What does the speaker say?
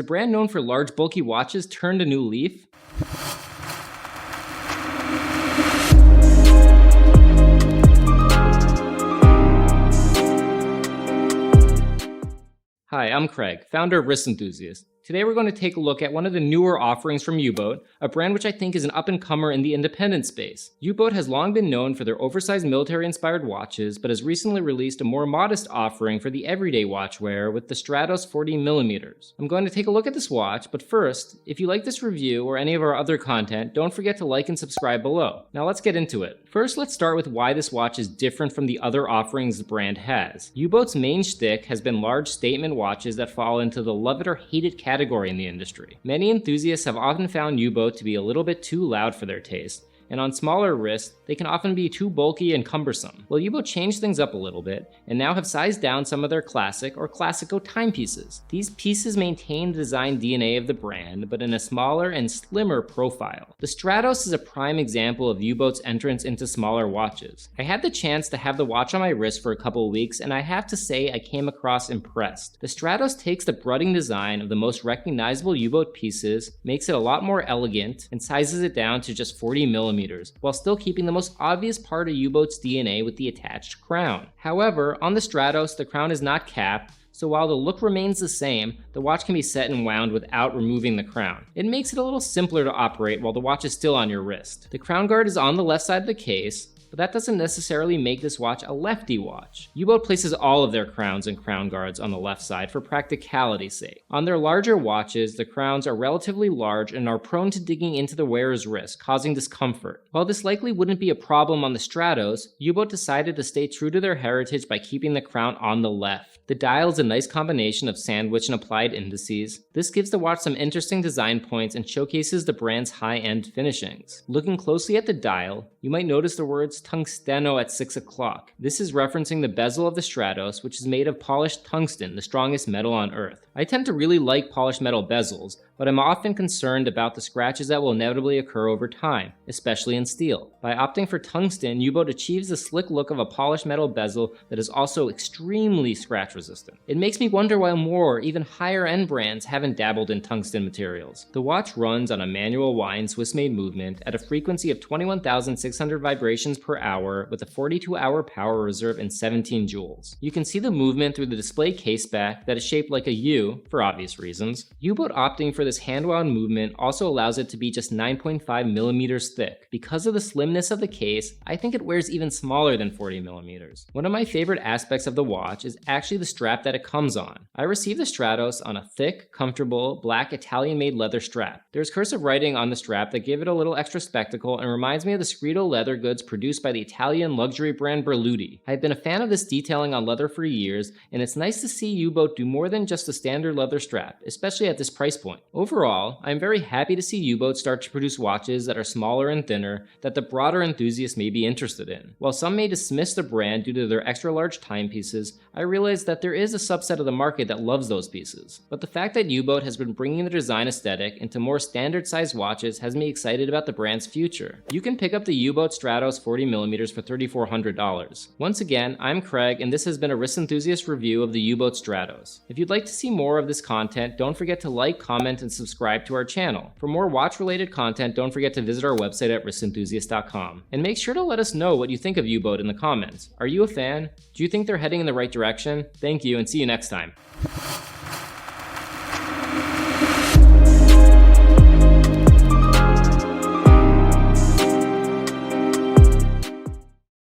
The brand known for large, bulky watches turned a new leaf? Hi, I'm Craig, founder of Wrist Enthusiast. Today we're going to take a look at one of the newer offerings from U-Boat, a brand which I think is an up-and-comer in the independent space. U-Boat has long been known for their oversized military-inspired watches, but has recently released a more modest offering for the everyday watch wearer with the Stratos 40mm. I'm going to take a look at this watch, but first, if you like this review or any of our other content, don't forget to like and subscribe below. Now let's get into it. First, let's start with why this watch is different from the other offerings the brand has. U-Boat's main shtick has been large statement watches that fall into the love it or hate it category in the industry. Many enthusiasts have often found U-Boat to be a little bit too loud for their taste, and on smaller wrists, they can often be too bulky and cumbersome. Well, U-Boat changed things up a little bit, and now have sized down some of their classic or Classico timepieces. These pieces maintain the design DNA of the brand, but in a smaller and slimmer profile. The Stratos is a prime example of U-Boat's entrance into smaller watches. I had the chance to have the watch on my wrist for a couple of weeks, and I have to say I came across impressed. The Stratos takes the brooding design of the most recognizable U-Boat pieces, makes it a lot more elegant, and sizes it down to just 40mm, while still keeping the most obvious part of U-Boat's DNA with the attached crown. However, on the Stratos, the crown is not capped, so while the look remains the same, the watch can be set and wound without removing the crown. It makes it a little simpler to operate while the watch is still on your wrist. The crown guard is on the left side of the case, but that doesn't necessarily make this watch a lefty watch. U-Boat places all of their crowns and crown guards on the left side for practicality's sake. On their larger watches, the crowns are relatively large and are prone to digging into the wearer's wrist, causing discomfort. While this likely wouldn't be a problem on the Stratos, U-Boat decided to stay true to their heritage by keeping the crown on the left. The dial is a nice combination of sandwich and applied indices. This gives the watch some interesting design points and showcases the brand's high-end finishings. Looking closely at the dial, you might notice the words tungsteno at 6 o'clock. This is referencing the bezel of the Stratos, which is made of polished tungsten, the strongest metal on Earth. I tend to really like polished metal bezels, but I'm often concerned about the scratches that will inevitably occur over time, especially in steel. By opting for tungsten, U-Boat achieves the slick look of a polished metal bezel that is also extremely scratch resistant. It makes me wonder why more, even higher end brands haven't dabbled in tungsten materials. The watch runs on a manual wind Swiss-made movement at a frequency of 21,600 vibrations per hour with a 42-hour power reserve and 17 joules. You can see the movement through the display case back that is shaped like a U, for obvious reasons. U-Boat opting for this hand-wound movement also allows it to be just 9.5mm thick. Because of the slimness of the case, I think it wears even smaller than 40mm. One of my favorite aspects of the watch is actually the strap that it comes on. I received the Stratos on a thick, comfortable, black Italian-made leather strap. There's cursive writing on the strap that give it a little extra spectacle and reminds me of the Scredo leather goods produced by the Italian luxury brand Berluti. I've been a fan of this detailing on leather for years, and it's nice to see U-Boat do more than just a standard leather strap, especially at this price point. Overall, I'm very happy to see U-Boat start to produce watches that are smaller and thinner that the broader enthusiast may be interested in. While some may dismiss the brand due to their extra large timepieces, I realize that there is a subset of the market that loves those pieces. But the fact that U-Boat has been bringing the design aesthetic into more standard sized watches has me excited about the brand's future. You can pick up the U-Boat Stratos 40mm for $3,400. Once again, I'm Craig, and this has been a Wrist Enthusiast review of the U-Boat Stratos. If you'd like to see more of this content, don't forget to like, comment, and subscribe to our channel. For more watch-related content, don't forget to visit our website at wristenthusiast.com. And make sure to let us know what you think of U-Boat in the comments. Are you a fan? Do you think they're heading in the right direction? Thank you, and see you next time.